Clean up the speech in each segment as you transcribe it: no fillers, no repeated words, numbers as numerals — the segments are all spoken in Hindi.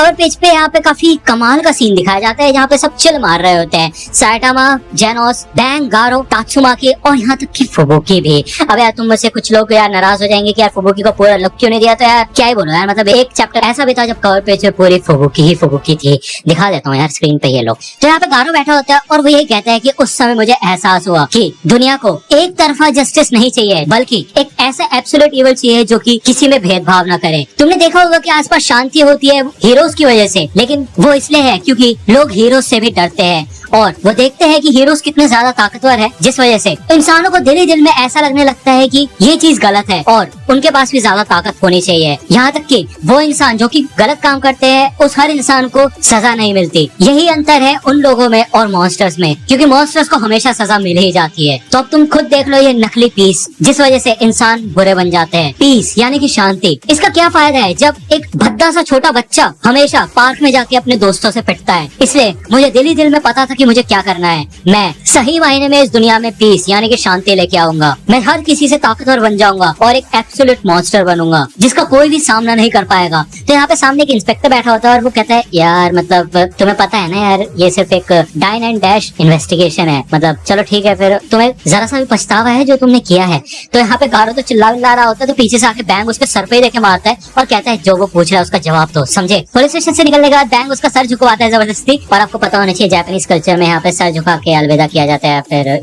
कवर पेज पे यहाँ पे काफी कमाल का सीन दिखाया जाता है, जहाँ पे सब चिल मार रहे होते हैं। साइटामा, जेनोस, बैंग, गारो, तात्सुमाकी और यहाँ तक कि फुबुकी भी। अब यार तुम मुझसे कुछ लोग यार नाराज हो जाएंगे कि यार फुबुकी को पूरा लुक क्यों नहीं दिया, तो यार क्या ही बोलो यार, मतलब एक चैप्टर ऐसा भी था जब कवर पेज पे पूरी फुबुकी ही फुबुकी थी। दिखा देता हूँ यार स्क्रीन पे ये लोग। तो यहाँ पे गारो बैठा होता है और वो यही कहता है कि उस समय मुझे एहसास हुआ कि दुनिया को एक तरफा जस्टिस नहीं चाहिए, बल्कि एक ऐसा एब्सोल्यूट इविल चाहिए जो कि किसी में भेदभाव ना करे। तुमने देखा होगा कि आसपास शांति होती है हीरोज की वजह से, लेकिन वो इसलिए है क्योंकि लोग हीरोज से भी डरते हैं और वो देखते हैं कि हीरोज कितने ज्यादा ताकतवर है, जिस वजह से इंसानों को दिल ही दिल में ऐसा लगने लगता है कि ये चीज गलत है और उनके पास भी ज्यादा ताकत होनी चाहिए। यहाँ तक कि वो इंसान जो कि गलत काम करते हैं उस हर इंसान को सजा नहीं मिलती। यही अंतर है उन लोगों में और मॉन्स्टर्स में, क्योंकि मॉन्स्टर्स को हमेशा सजा मिल ही जाती है। तो अब तुम खुद देख लो ये नकली पीस, जिस वजह से इंसान बुरे बन जाते हैं। पीस यानी कि शांति, इसका क्या फायदा है जब एक भद्दा सा छोटा बच्चा हमेशा पार्क में जाके अपने दोस्तों से पिटता है। इसलिए मुझे दिल ही दिल में पता था कि मुझे क्या करना है। मैं सही मायने में इस दुनिया में पीस यानी कि शांति लेके आऊंगा। मैं हर किसी से ताकतवर बन जाऊंगा और एक एब्सोल्यूट मॉन्स्टर बनूंगा जिसका कोई भी सामना नहीं कर पाएगा। तो यहाँ पे सामने एक इंस्पेक्टर बैठा होता है और वो कहता है यार मतलब तुम्हें पता है ना यार, ये सिर्फ एक डाइन एंड डैश इन्वेस्टिगेशन है, मतलब चलो ठीक है, फिर तुम्हें जरा सा भी पछतावा है जो तुमने किया है। तो यहाँ पे गारो तो चिल्ला रहा होता है, तो पीछे से आके बैंग उसके सर पे देके मारता है और कहता है जो वो पूछ रहा है उसका जवाब दो, समझे। पुलिस स्टेशन से निकलने के बाद बैंग उसका सर झुकवाता है जबरदस्ती। और आपको पता होना चाहिए जापानीज कल्चर में यहाँ पे सर झुका के अलविदा किया जाता है, फिर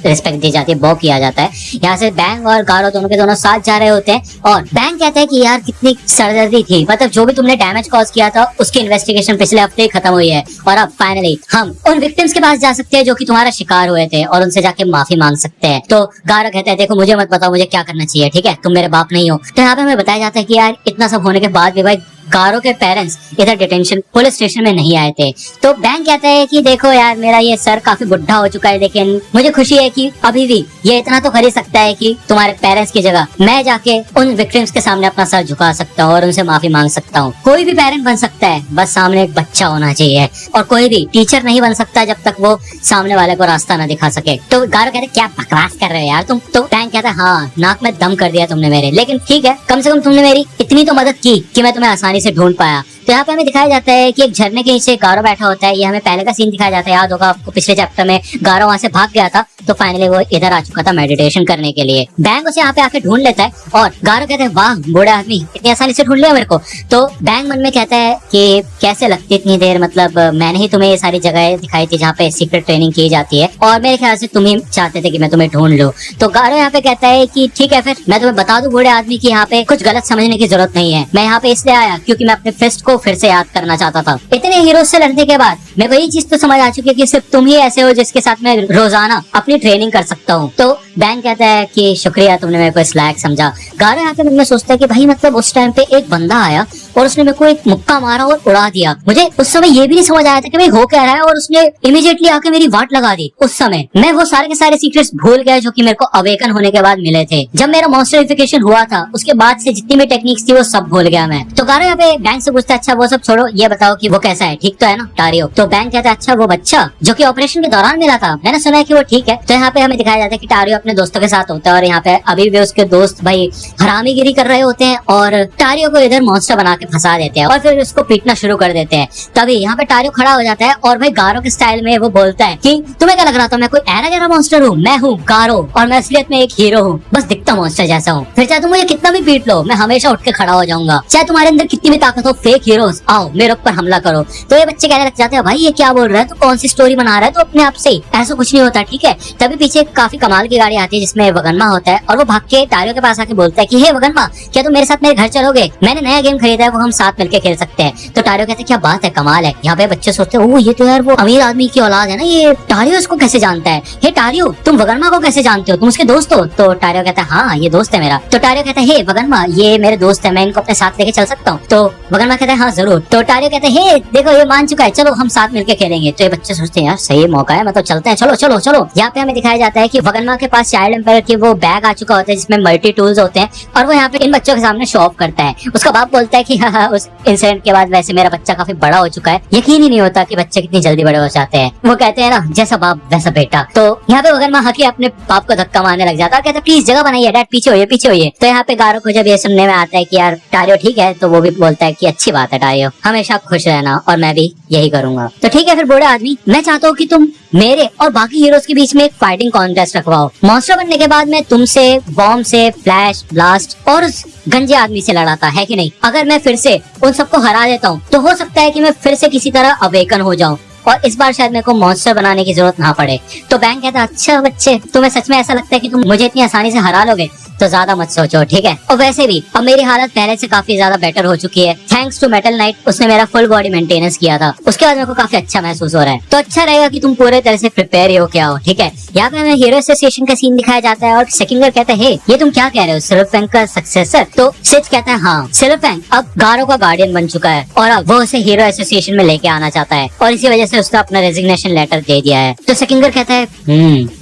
रिस्पेक्ट दी जाती है, बॉ किया जाता है। यहाँ से बैंग और गारो दोनों के दोनों साथ जा रहे होते हैं और बैंग कहता है कि यार कितनी सरदर्दी थी, मतलब जो भी तुमने डैमेज कॉज किया था उसकी इन्वेस्टिगेशन पिछले हफ्ते ही खत्म हुई है और अब फाइनली हम उन विक्टिम्स के पास जा सकते हैं जो कि तुम्हारा शिकार हुए थे और उनसे जाके माफी मांग सकते हैं। तो गारो कहता है देखो मुझे मत बताओ मुझे क्या करना चाहिए, ठीक है, तुम मेरे बाप नहीं हो। तो यहाँ पे हमें बताया जाता है कि यार इतना सब होने के बाद भी भाई गारो के पेरेंट्स इधर डिटेंशन पुलिस स्टेशन में नहीं आए थे। तो बैंक कहता है कि देखो यार मेरा ये सर काफी बुढ़ा हो चुका है, लेकिन मुझे खुशी है कि अभी भी ये इतना तो कर ही सकता है कि तुम्हारे पेरेंट्स की जगह मैं जाके उन विक्टिम्स के सामने अपना सर झुका सकता हूँ और उनसे माफी मांग सकता हूँ। कोई भी पेरेंट बन सकता है, बस सामने एक बच्चा होना चाहिए, और कोई भी टीचर नहीं बन सकता जब तक वो सामने वाले को रास्ता न दिखा सके। तो गारो कहते क्या बकवास कर रहे हो यार तुम। तो बैंक कहता है हाँ नाक में दम कर दिया तुमने मेरे, लेकिन ठीक है कम से कम तुमने मेरी इतनी तो मदद की कि मैं तुम्हें आसानी से ढूंढ पाया। तो यहाँ पे हमें दिखाया जाता है कि एक झरने के नीचे गारो बैठा होता है। ये हमें पहले का सीन दिखाया जाता है, याद होगा आपको पिछले चैप्टर में गारो वहां से भाग गया था, तो फाइनली वो इधर आ चुका था मेडिटेशन करने के लिए। बैंक उसे यहाँ पे आके ढूंढ लेता है और गारो कहते हैं वाह बूढ़ा आदमी इतनी आसानी से ढूंढ लिया मेरे को। तो बैंक मन में कहता है कि कैसे लगती इतनी देर, मतलब मैंने ही तुम्हें ये सारी जगह दिखाई थी जहाँ पे सीक्रेट ट्रेनिंग की जाती है और मेरे ख्याल से तुम ही चाहते थे कि मैं तुम्हें ढूंढ लूं। तो गारो यहाँ पे कहता है कि ठीक है फिर मैं तुम्हें बता दूं बूढ़े आदमी की यहाँ पे कुछ गलत समझने की जरूरत नहीं है। मैं यहाँ पे इसलिए आया क्योंकि मैं अपने फिस्ट को फिर से याद करना चाहता था। इतने हीरो से लड़ने के बाद मेरे को ये चीज तो समझ आ चुकी है कि सिर्फ तुम ही ऐसे हो जिसके साथ मैं रोजाना अपनी ट्रेनिंग कर सकता हूँ। तो बैंक कहता है कि शुक्रिया तुमने मेरे को इस लायक समझा। गारो यहाँ पे मन में सोचता है कि भाई मतलब उस टाइम पे एक बंदा आया और उसने मेरे को एक मुक्का मारा और उड़ा दिया। मुझे उस समय ये भी नहीं समझ आया था कि भाई हो क्या रहा है, और उसने इमीडिएटली आके मेरी वाट लगा दी। उस समय मैं वो सारे के सारे सीक्रेट्स भूल गया जो कि मेरे को अवेकन होने के बाद मिले थे। जब मेरा मॉन्स्टरिफिकेशन हुआ था उसके बाद से जितनी भी टेक्निक्स थी वो सब भूल गया मैं। तो गारो यहाँ पे बैंक से पूछता है अच्छा वो सब छोड़ो, ये बताओ कि वो कैसा है, ठीक तो है ना टारियो। तो बैंक कहता है अच्छा वो बच्चा जो कि ऑपरेशन के दौरान मिला था मैंने सुना है कि वो ठीक है। तो यहाँ पे हमें दिखाया जाता है कि टारियो अपने दोस्तों के साथ होता है और यहाँ पे अभी भी उसके दोस्त भाई हरामीगिरी कर रहे होते हैं और टारियो को इधर मॉन्स्टर बना के फंसा देते हैं और फिर उसको पीटना शुरू कर देते हैं। तभी यहाँ पे टारियो खड़ा हो जाता है और भाई गारो के स्टाइल में वो बोलता है कि तुम्हें क्या लग रहा था मैं कोई ऐरा गैरा मॉन्स्टर हूँ, मैं हूँ गारो और मैं असलियत में एक हीरो हूँ, बस दिखता मॉन्स्टर जैसा हूँ। फिर चाहे तुम मुझे कितना भी पीट लो मैं हमेशा उठ के खड़ा हो जाऊंगा, चाहे तुम्हारे अंदर कितनी भी ताकत हो, फेक हीरोज आओ मेरे ऊपर हमला करो। तो ये बच्चे कहने लग जाते हैं भाई ये क्या बोल रहा है, तो कौन सी स्टोरी बना रहा है, तो अपने आप से ऐसा कुछ नहीं होता ठीक है। तभी पीछे काफी कमाल की गाड़ी आती है जिसमें वगन्मा होता है और वो भाग के टारियो के पास आके बोलता है कि हे वगन्मा क्या तुम मेरे साथ मेरे घर चलोगे, मैंने नया गेम खरीदा है वो हम साथ मिलके खेल सकते हैं। तो टारियो कहते हैं क्या बात है कमाल है। यहाँ पे बच्चे सोचते हैं ओ ये तो यार वो अमीर आदमी की औलाद है ना, ये टारियो इसको कैसे जानता है। हे टारियो तुम वगन्मा को कैसे जानते हो, तुम उसके दोस्त हो। तो टारियो कहता है हाँ ये दोस्त है मेरा। तो टारियो कहता है हे वगन्मा ये मेरे दोस्त है, मैं इनको अपने साथ लेके चल सकता हूँ। तो वगन्मा कहता है हाँ जरूर। तो टारियो कहते हैं हे देखो ये मान चुका है, चलो हम साथ मिलके खेलेंगे। तो ये बच्चे सोचते हैं यार सही मौका है, मतलब चलते हैं, चलो चलो चलो। यहाँ पे हमें दिखाया जाता है कि वगन्मा के पास चाइल्ड एम्पायर की वो बैग आ चुका होता है जिसमें मल्टी टूल्स होते हैं और वो यहाँ पे इन बच्चों के सामने शो ऑफ करता है। उसका बाप बोलता है कि हाँ, उस इंसिडेंट के बाद वैसे मेरा बच्चा काफी बड़ा हो चुका है। यकीन ही नहीं होता कि बच्चे कितनी जल्दी बड़े हो जाते हैं। वो कहते हैं ना, जैसा बाप वैसा बेटा। तो यहाँ पे मगरमा हकी अपने बाप को धक्का मारने लग जाता है, कहता है प्लीज जगह बनाइए डैड, पीछे होइए पीछे होइए। तो यहाँ पे गारो को जब ये सुनने में आता है कि यार टारियो ठीक है, तो वो भी बोलता है कि अच्छी बात है टारियो, हमेशा खुश रहना और मैं भी यही करूंगा। तो ठीक है फिर बूढ़े आदमी, मैं चाहता हूँ कि तुम मेरे और बाकी हीरोज के बीच में एक फाइटिंग कॉन्टेस्ट रखवाओ। मॉन्स्टर बनने के बाद मैं तुमसे, बॉम्ब से, फ्लैश, ब्लास्ट और उस गंजे आदमी से लड़ाता है कि नहीं। अगर मैं फिर से उन सबको हरा देता हूँ तो हो सकता है कि मैं फिर से किसी तरह अवेकन हो जाऊं और इस बार शायद मेरे को मॉन्स्टर बनाने की जरूरत ना पड़े। तो बैंक कहता है अच्छा बच्चे, तुम्हें सच में ऐसा लगता है कि तुम मुझे इतनी आसानी से हरा लोगे? तो ज्यादा मत सोचो, ठीक है। और वैसे भी अब मेरी हालत पहले से काफी ज्यादा बेटर हो चुकी है, थैंक्स टू मेटल नाइट। उसने मेरा फुल बॉडी मेंटेनेंस किया था, उसके बाद मेरे को काफी अच्छा महसूस हो रहा है। तो अच्छा रहेगा कि तुम पूरे तरह से प्रिपेयर हो क्या हो, ठीक है। यहाँ पे हमें हीरो एसोसिएशन का सीन दिखाया जाता है और सेकिंगर कहता है ये तुम क्या कह रहे हो, सिल्वरफैंग का सक्सेसर? तो सिच कहता है हाँ, सिल्वरफैंग अब गारो का गार्डियन बन चुका है और अब वो उसे हीरो एसोसिएशन में लेके आना चाहता है और इसी वजह से उसने अपना रेजिग्नेशन लेटर दे दिया है। तो सेकिंगर कहता है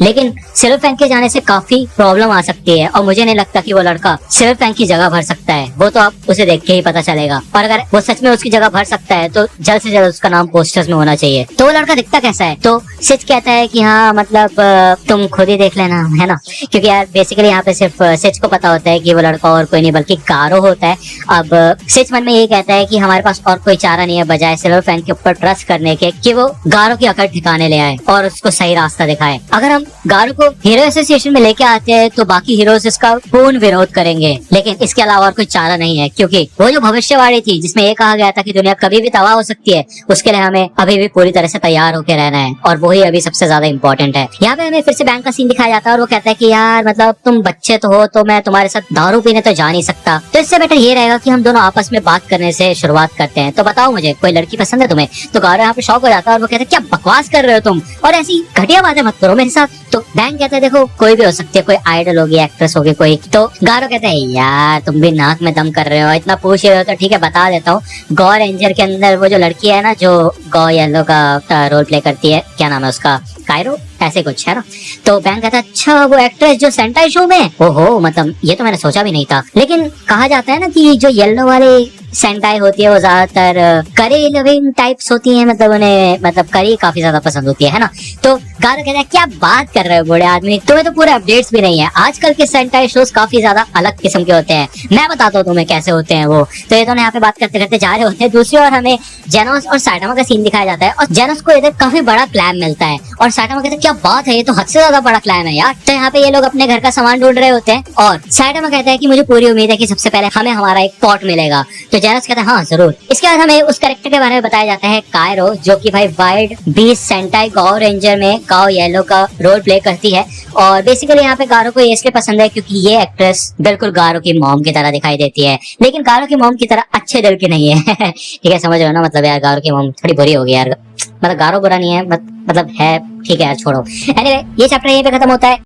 लेकिन सिल्वरफैंग के जाने से काफी प्रॉब्लम आ सकती है और मुझे नहीं लगता कि वो लड़का सिल्वरफैंग की जगह भर सकता है। वो तो आप उसे देख के ही पता चलेगा, और अगर वो सच में उसकी जगह भर सकता है तो जल्द से जल्द उसका नाम पोस्टर्स में होना चाहिए। तो वो लड़का दिखता कैसा है? तो सिच कहता है कि हाँ मतलब तुम खुद ही देख लेना, है ना, क्योंकि यार बेसिकली यहाँ पे सिर्फ सिच को पता होता है कि वो लड़का और कोई नहीं बल्कि गारो होता है। अब सिच मन में ये कहता है कि हमारे पास और कोई चारा नहीं है बजाय सिल्वरफैंग के ऊपर ट्रस्ट करने के कि वो गारो की अकड़ ठिकाने ले आए और उसको सही रास्ता दिखाए। अगर हम गारो को हीरो एसोसिएशन में लेके आते हैं तो बाकी हीरोज इसका पूर्ण विरोध करेंगे, लेकिन इसके अलावा और कोई चारा नहीं है, क्योंकि वो जो भविष्यवाणी थी जिसमें ये कहा गया था कि दुनिया कभी भी तबाह हो सकती है, उसके लिए हमें अभी भी पूरी तरह से तैयार होकर रहना है और वही अभी सबसे ज्यादा इंपॉर्टेंट है। यहाँ पे हमें फिर से बैंक का सीन दिखाया जाता है और वो कहता है कि यार मतलब तुम बच्चे तो हो, तो मैं तुम्हारे साथ दारू पीने तो जा नहीं सकता, तो इससे बेटर ये रहेगा कि हम दोनों आपस में बात करने से शुरुआत करते हैं। तो बताओ मुझे कोई लड़की पसंद है तुम्हें? तो गारो यहाँ पे शॉक हो जाता है और वो कहता है क्या बकवास कर रहे हो तुम, और ऐसी घटिया बातें मत करो मेरे साथ। तो बैंक कहता है देखो कोई भी हो सकती है, कोई आइडल होगी, एक्ट्रेस होगी कोई। तो गारो कहता है यार तुम भी नाक में दम कर रहे हो, इतना पूछ रहे हो तो ठीक है बता देता हूँ। गो रेंजर के अंदर वो जो लड़की है ना जो गो येलो का रोल प्ले करती है, क्या नाम है उसका, कायरो ऐसे कुछ है ना। तो बैंक कहता है अच्छा वो एक्ट्रेस जो सेंटाई शो में, ओहो मतलब ये तो मैंने सोचा भी नहीं था। लेकिन कहा जाता है ना कि जो येलो वाले सेंटाई होती है वो ज्यादातर करी लविंग टाइप्स होती है, मतलब उन्हें मतलब करी काफी ज्यादा पसंद होती है ना। तो गारो कहता है क्या बात कर रहे हो बूढ़े आदमी, तुम्हें तो पूरे अपडेट्स भी नहीं है। आजकल के सेंटाई शोज काफी ज्यादा अलग किस्म के होते हैं, मैं बताता हूँ तुम्हें कैसे होते हैं वो। तो ये दोनों यहाँ पे बात करते करते जा रहे होते हैं। दूसरी ओर हमें जेनोस और साइटामा का सीन दिखाया जाता है और जेनोस को इधर काफी बड़ा क्लैम मिलता है और साइटामा कहता है क्या बात है, ये तो हद से ज्यादा बड़ा क्लैम है यार। तो यहाँ पे ये लोग अपने घर का सामान ढूंढ रहे होते हैं और साइटामा कहता है कि मुझे पूरी उम्मीद है कि सबसे पहले हमें हमारा एक पॉट मिलेगा। तो जेनोस कहता है हाँ जरूर। इसके बाद हमें उस कैरेक्टर के बारे में बताया जाता है कायरो, जो कि भाई वाइल्ड बीस्ट सेंटाई गाओ रेंजर में गाओ येलो का रोल प्ले करती है। और बेसिकली यहाँ पे गारो को ये इसलिए पसंद है क्योंकि ये एक्ट्रेस बिल्कुल गारो की मॉम की तरह दिखाई देती है, लेकिन गारो की मॉम की तरह अच्छे दिल की नहीं है ठीक है, समझ रहे हो ना, मतलब यार गारो की मॉम थोड़ी बुरी होगी यार, मतलब गारो बुरा नहीं है, मतलब है ठीक है यार छोड़ो। एनीवे ये चैप्टर यहीं पे खत्म होता है।